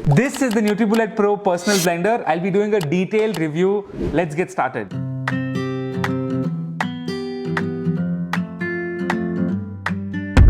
This is the Nutribullet Pro Personal Blender. I'll be doing a detailed review. Let's get started.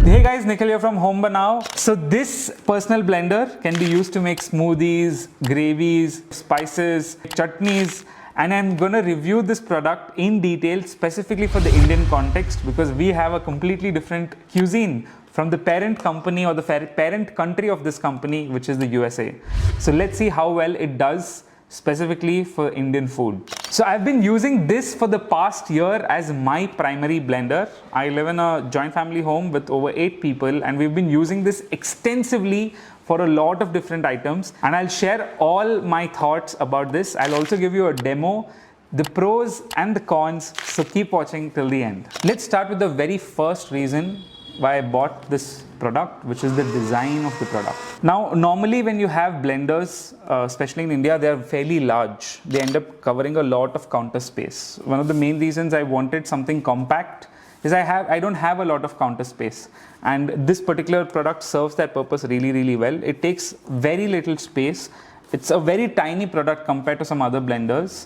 Hey guys, Nikhil here from Home Banao. So this personal blender can be used to make smoothies, gravies, spices, chutneys, and I'm going to review this product in detail specifically for the Indian context because we have a completely different cuisine from the parent company or the parent country of this company, which is the USA. So let's see how well it does specifically for Indian food. So I've been using this for the past year as my primary blender. I live in a joint family home with over 8 people and we've been using this extensively for a lot of different items, and I'll share all my thoughts about this. I'll also give you a demo, the pros and the cons, so keep watching till the end. Let's start with the very first reason why I bought this product, which is the design of the product. Now, normally when you have blenders, especially in India, they are fairly large. They end up covering a lot of counter space. One of the main reasons I wanted something compact is I don't have a lot of counter space, and this particular product serves that purpose really well. It takes very little space. It's a very tiny product compared to some other blenders,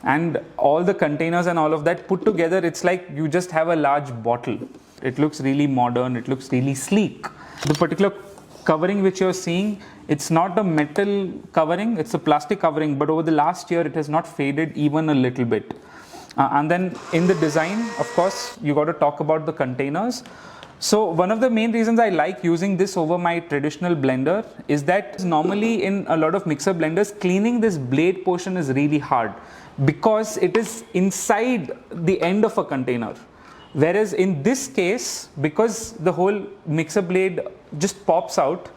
and all the containers and all of that put together, it's like you just have a large bottle. It looks really modern, it looks really sleek. The particular covering which you're seeing, it's not a metal covering, it's a plastic covering, but over the last year it has not faded even a little bit. And then in the design, of course, you got to talk about the containers. So one of the main reasons I like using this over my traditional blender is that normally in a lot of mixer blenders, cleaning this blade portion is really hard because it is inside the end of a container. Whereas in this case, because the whole mixer blade just pops out,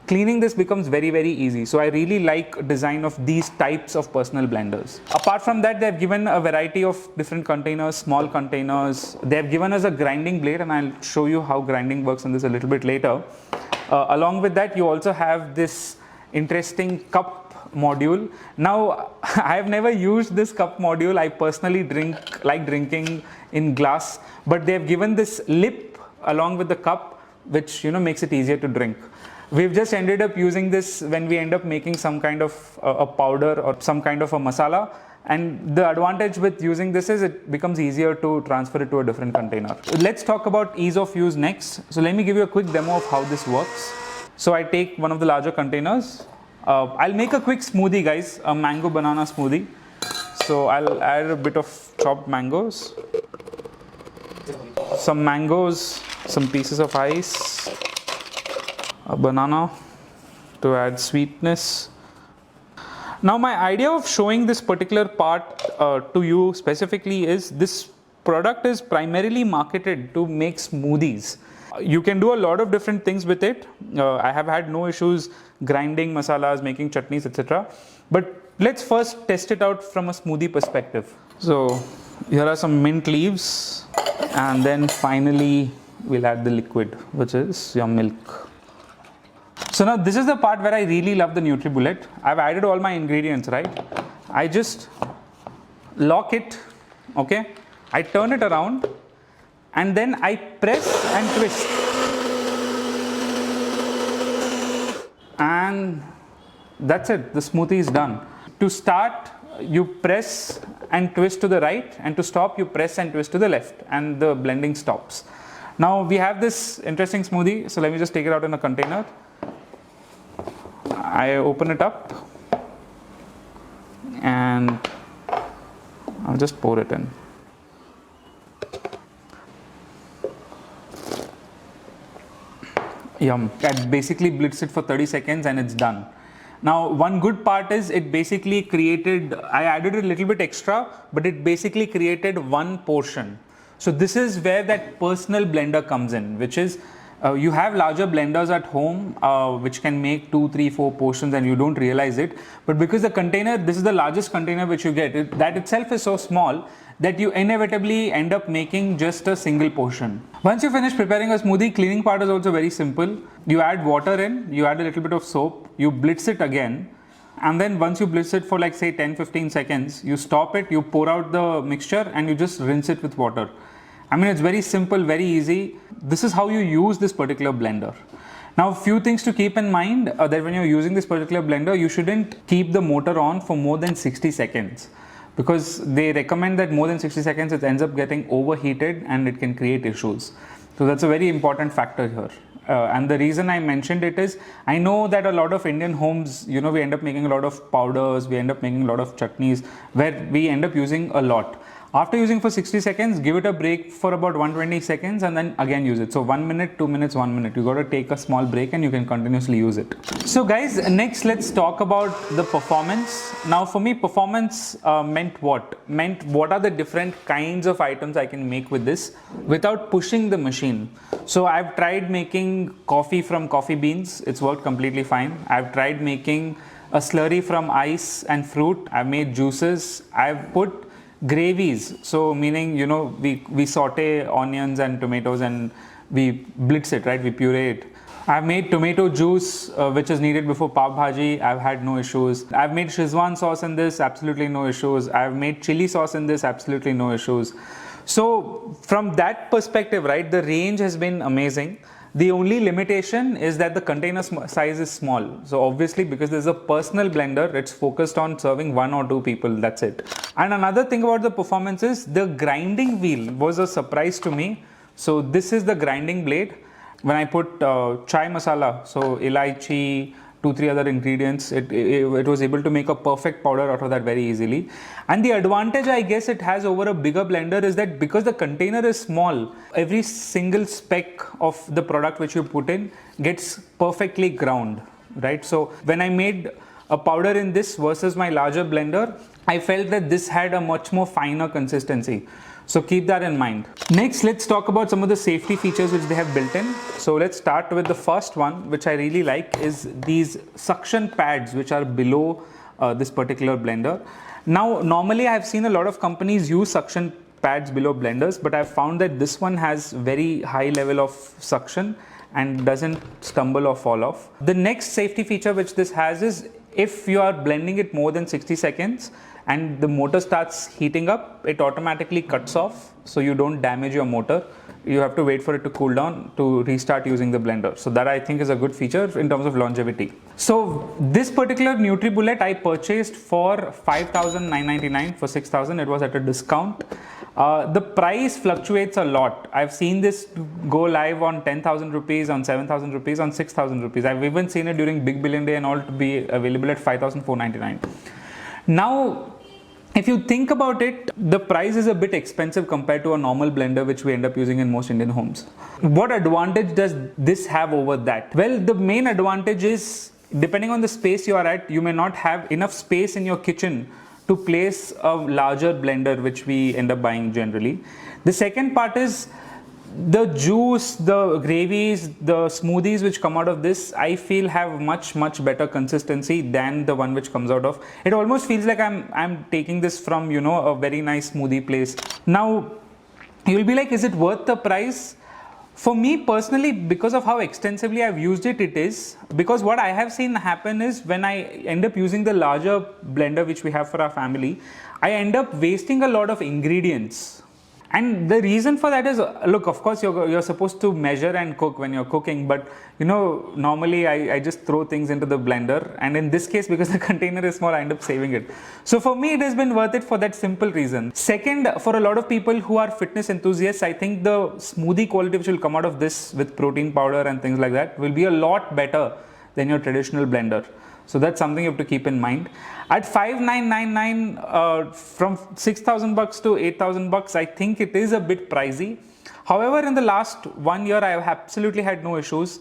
cleaning this becomes very easy. So I really like design of these types of personal blenders. Apart from that, they have given a variety of different containers, small containers. They have given us a grinding blade, and I'll show you how grinding works in this a little bit later. Along with that, you also have this interesting cup module. Now, I have never used this cup module. I personally like drinking in glass, but they have given this lip along with the cup, which makes it easier to drink. We've just ended up using this when we end up making some kind of a powder or some kind of a masala, and the advantage with using this is it becomes easier to transfer it to a different container. Let's talk about ease of use next. So let me give you a quick demo of how this works. So I take one of the larger containers. I'll make a quick smoothie, guys, a mango banana smoothie. So I'll add a bit of chopped mangoes, some mangoes, some pieces of ice, a banana to add sweetness. Now my idea of showing this particular part to you specifically is this product is primarily marketed to make smoothies. You can do a lot of different things with it. I have had no issues grinding masalas, making chutneys, etc. But let's first test it out from a smoothie perspective. So here are some mint leaves, and then finally we'll add the liquid, which is your milk. So now this is the part where I really love the Nutribullet. I've added all my ingredients, right? I just lock it, okay? I turn it around and then I press and twist. And that's it, the smoothie is done. To start, you press and twist to the right, and to stop, you press and twist to the left, and the blending stops. Now we have this interesting smoothie, so let me just take it out in a container. I open it up and I'll just pour it in. Yum. I basically blitz it for 30 seconds and it's done. Now, one good part is it basically created, I added a little bit extra, but it basically created one portion. So this is where that personal blender comes in, which is you have larger blenders at home which can make 2, 3, 4 portions and you don't realize it. But because the container, this is the largest container which you get, that itself is so small that you inevitably end up making just a single portion. Once you finish preparing a smoothie, cleaning part is also very simple. You add water in, you add a little bit of soap, you blitz it again, and then once you blitz it for like say 10-15 seconds, you stop it, you pour out the mixture and you just rinse it with water. I mean, it's very simple, very easy. This is how you use this particular blender. Now, few things to keep in mind that when you're using this particular blender, you shouldn't keep the motor on for more than 60 seconds because they recommend that more than 60 seconds it ends up getting overheated and it can create issues. So that's a very important factor here. And the reason I mentioned it is, I know that a lot of Indian homes, we end up making a lot of powders, we end up making a lot of chutneys where we end up using a lot. After using for 60 seconds, give it a break for about 120 seconds and then again use it. So 1 minute, 2 minutes, 1 minute. You got to take a small break and you can continuously use it. So guys, next let's talk about the performance. Now for me, performance meant what? Meant what are the different kinds of items I can make with this without pushing the machine. So I've tried making coffee from coffee beans. It's worked completely fine. I've tried making a slurry from ice and fruit. I've made juices. I've put gravies, so meaning we saute onions and tomatoes and we blitz it, right? We puree it. I've made tomato juice which is needed before pav bhaji. I've had no issues. I've made Szechuan sauce in this, absolutely no issues. I've made chili sauce in this, absolutely no issues. So from that perspective, right, the range has been amazing. The only limitation is that the container size is small. So obviously, because there's a personal blender, it's focused on serving 1 or 2 people, that's it. And another thing about the performance is the grinding wheel was a surprise to me. So this is the grinding blade. When I put chai masala, so elaichi, 2-3 other ingredients, it was able to make a perfect powder out of that very easily. And the advantage I guess it has over a bigger blender is that because the container is small, every single speck of the product which you put in gets perfectly ground, right? So when I made a powder in this versus my larger blender, I felt that this had a much more finer consistency. So keep that in mind. Next, let's talk about some of the safety features which they have built in. So let's start with the first one, which I really like, is these suction pads which are below this particular blender. Now, normally I've seen a lot of companies use suction pads below blenders, but I've found that this one has very high level of suction and doesn't stumble or fall off. The next safety feature which this has is if you are blending it more than 60 seconds and the motor starts heating up, it automatically cuts off, so you don't damage your motor. You have to wait for it to cool down to restart using the blender. So that I think is a good feature in terms of longevity. So this particular Nutribullet I purchased for 5,999 for 6,000. It was at a discount. The price fluctuates a lot. I've seen this go live on 10,000 rupees, on 7,000 rupees, on 6,000 rupees. I've even seen it during Big Billion Day and all to be available at 5,499. Now, if you think about it, the price is a bit expensive compared to a normal blender which we end up using in most Indian homes. What advantage does this have over that? Well, the main advantage is, depending on the space you are at, you may not have enough space in your kitchen to place a larger blender which we end up buying generally. The second part is the juice, the gravies, the smoothies which come out of this, I feel have much better consistency than the one which comes out of. It almost feels like I'm taking this from, a very nice smoothie place. Now, you'll be like, is it worth the price? For me personally, because of how extensively I've used it, it is. Because what I have seen happen is when I end up using the larger blender which we have for our family, I end up wasting a lot of ingredients. And the reason for that is, look, of course, you're supposed to measure and cook when you're cooking, but normally I just throw things into the blender, and in this case, because the container is small, I end up saving it. So for me, it has been worth it for that simple reason. Second, for a lot of people who are fitness enthusiasts, I think the smoothie quality which will come out of this with protein powder and things like that will be a lot better than your traditional blender. So that's something you have to keep in mind. At 5,999, from 6,000 bucks to 8,000 bucks, I think it is a bit pricey. However, in the last 1 year, I have absolutely had no issues.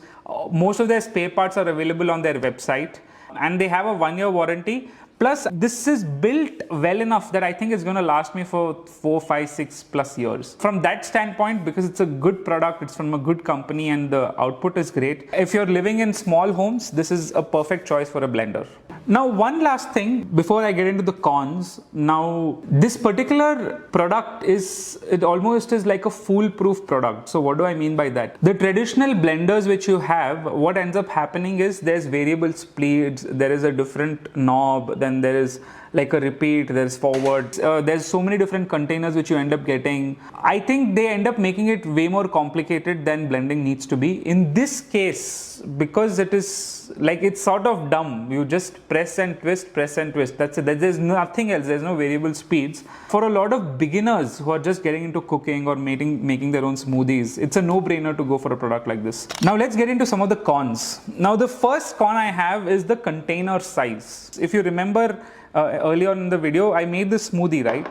Most of their spare parts are available on their website, and they have a 1-year warranty. Plus, this is built well enough that I think it's going to last me for 4, 5, 6+ years. From that standpoint, because it's a good product, it's from a good company and the output is great. If you're living in small homes, this is a perfect choice for a blender. Now, one last thing before I get into the cons. Now, this particular product it almost is like a foolproof product. So what do I mean by that? The traditional blenders which you have, what ends up happening is there's variable speeds, there is a different knob, then there is like a repeat, there's forward, there's so many different containers which you end up getting. I think they end up making it way more complicated than blending needs to be. In this case, because it is like, it's sort of dumb, you just press and twist, that's it. There's nothing else, there's no variable speeds. For a lot of beginners who are just getting into cooking or making their own smoothies, it's a no-brainer to go for a product like this. Now let's get into some of the cons. Now the first con I have is the container size. If you remember earlier in the video, I made this smoothie, right?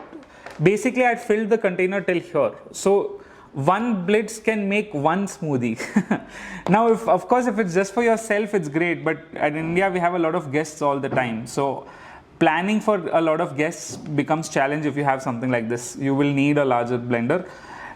Basically I filled the container till here. So one blitz can make one smoothie. Now, of course, if it's just for yourself, it's great. But in India, we have a lot of guests all the time. So planning for a lot of guests becomes challenge if you have something like this. You will need a larger blender.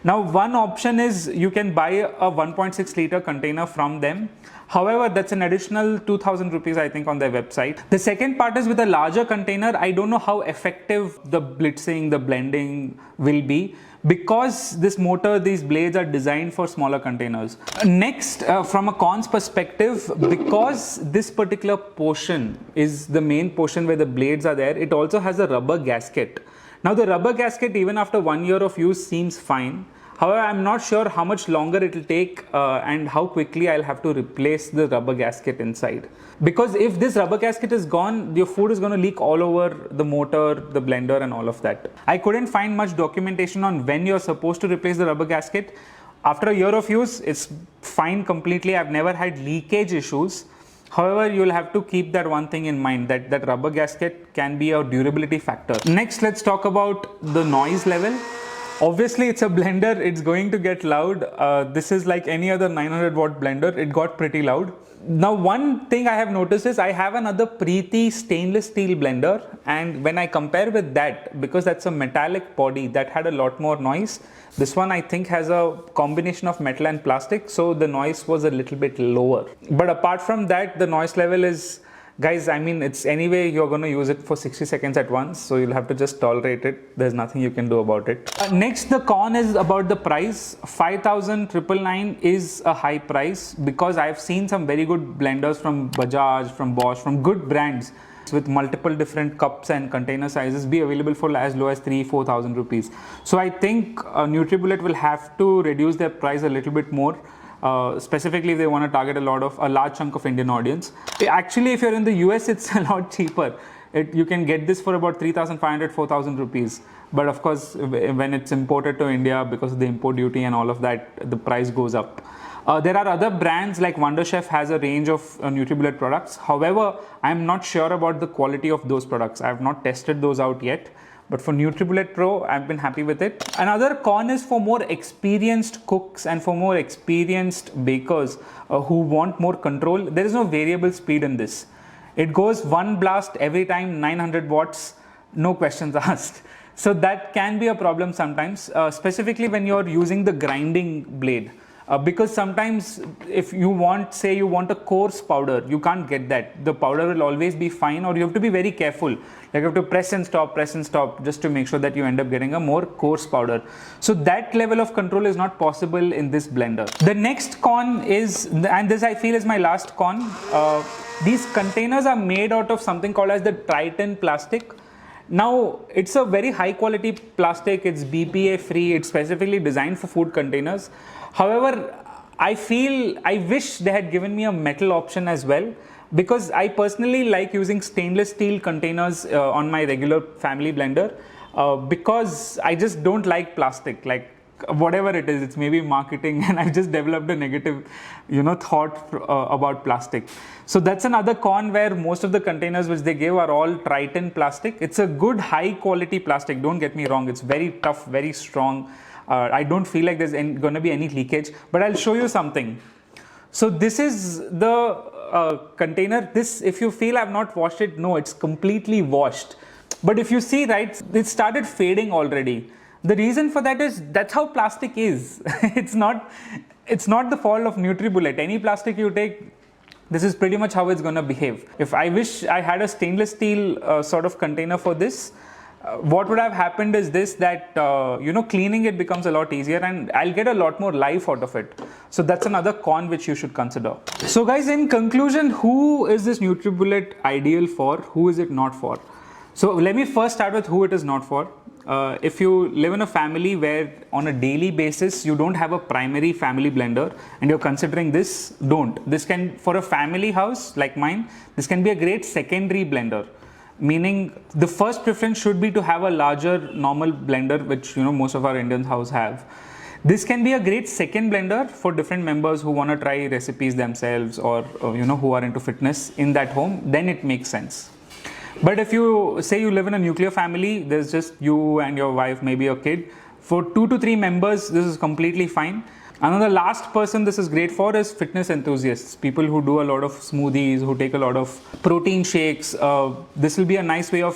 Now, one option is you can buy a 1.6 liter container from them. However, that's an additional 2,000 rupees, I think, on their website. The second part is with a larger container, I don't know how effective the blitzing, the blending will be, because this motor, these blades are designed for smaller containers. Next, from a cons perspective, because this particular portion is the main portion where the blades are there, it also has a rubber gasket. Now the rubber gasket, even after 1 year of use, seems fine. However, I'm not sure how much longer it will take and how quickly I'll have to replace the rubber gasket inside. Because if this rubber gasket is gone, your food is going to leak all over the motor, the blender and all of that. I couldn't find much documentation on when you're supposed to replace the rubber gasket. After a year of use, it's fine completely. I've never had leakage issues. However, you'll have to keep that one thing in mind, that rubber gasket can be a durability factor. Next, let's talk about the noise level. Obviously, it's a blender, it's going to get loud. This is like any other 900 watt blender, it got pretty loud. Now, one thing I have noticed is I have another Preeti stainless steel blender, and when I compare with that, because that's a metallic body, that had a lot more noise. This one I think has a combination of metal and plastic, so the noise was a little bit lower. But apart from that, the noise level is, guys, I mean, it's anyway, you're going to use it for 60 seconds at once, so you'll have to just tolerate it. There's nothing you can do about it. Next, the con is about the price. 5,999 is a high price, because I've seen some very good blenders from Bajaj, from Bosch, from good brands with multiple different cups and container sizes be available for as low as 3,000-4,000 rupees. So I think Nutribullet will have to reduce their price a little bit more. Specifically if they want to target a large chunk of Indian audience. Actually, if you're in the US, it's a lot cheaper. You can get this for about 3,500-4,000 rupees. But of course, when it's imported to India, because of the import duty and all of that, the price goes up. There are other brands like Wonder Chef has a range of Nutribullet products. However, I'm not sure about the quality of those products. I have not tested those out yet. But for Nutribullet Pro, I've been happy with it. Another con is for more experienced cooks and for more experienced bakers who want more control. There is no variable speed in this. It goes one blast every time, 900 watts, no questions asked. So that can be a problem sometimes, specifically when you're using the grinding blade. Because sometimes if you want, say you want a coarse powder, you can't get that. The powder will always be fine, or you have to be very careful. Like you have to press and stop just to make sure that you end up getting a more coarse powder. So that level of control is not possible in this blender. The next con is, and this I feel is my last con, these containers are made out of something called as the Triton plastic. Now, it's a very high quality plastic, it's BPA free, it's specifically designed for food containers. However, I wish they had given me a metal option as well, because I personally like using stainless steel containers on my regular family blender, because I just don't like plastic. Like whatever it is, it's maybe marketing, and I've just developed a negative, thought about plastic. So that's another con, where most of the containers which they give are all Triton plastic. It's a good high quality plastic, don't get me wrong. It's very tough, very strong. I don't feel like there's going to be any leakage, but I'll show you something. So this is the container. This, if you feel I've not washed it, no, it's completely washed. But if you see, right, it started fading already. The reason for that is that's how plastic is. It's not the fault of Nutribullet. Any plastic you take, this is pretty much how it's going to behave. If I wish I had a stainless steel sort of container for this, what would have happened is this, that cleaning it becomes a lot easier, and I'll get a lot more life out of it. So that's another con which you should consider. So guys, in conclusion, who is this Nutribullet ideal for? Who is it not for? So let me first start with who it is not for. If you live in a family where on a daily basis you don't have a primary family blender and you're considering this, don't. This can, for a family house like mine, this can be a great secondary blender. Meaning the first preference should be to have a larger normal blender, which most of our Indian house have. This can be a great second blender for different members who want to try recipes themselves, or who are into fitness in that home. Then it makes sense. But if you say you live in a nuclear family, there's just you and your wife, maybe a kid. For 2 to 3 members, this is completely fine. Another last person this is great for is fitness enthusiasts, people who do a lot of smoothies, who take a lot of protein shakes. This will be a nice way of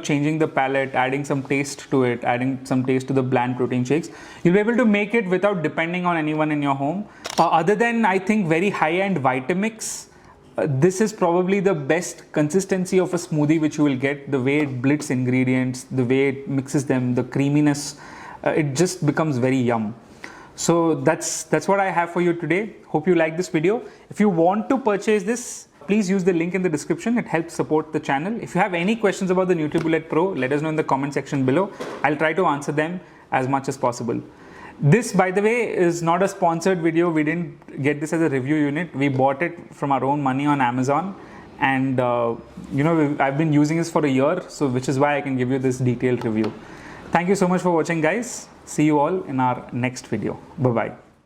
changing the palate, adding some taste to it, adding some taste to the bland protein shakes. You'll be able to make it without depending on anyone in your home. Other than, I think, very high-end Vitamix, this is probably the best consistency of a smoothie which you will get. The way it blitz ingredients, the way it mixes them, the creaminess, it just becomes very yum. So that's what I have for you today. Hope you like this video. If you want to purchase this, please use the link in the description. It helps support the channel. If you have any questions about the Nutribullet Pro, let us know in the comment section below. I'll try to answer them as much as possible. This, by the way, is not a sponsored video. We didn't get this as a review unit. We bought it from our own money on Amazon. And I've been using this for a year, so which is why I can give you this detailed review. Thank you so much for watching, guys. See you all in our next video. Bye-bye.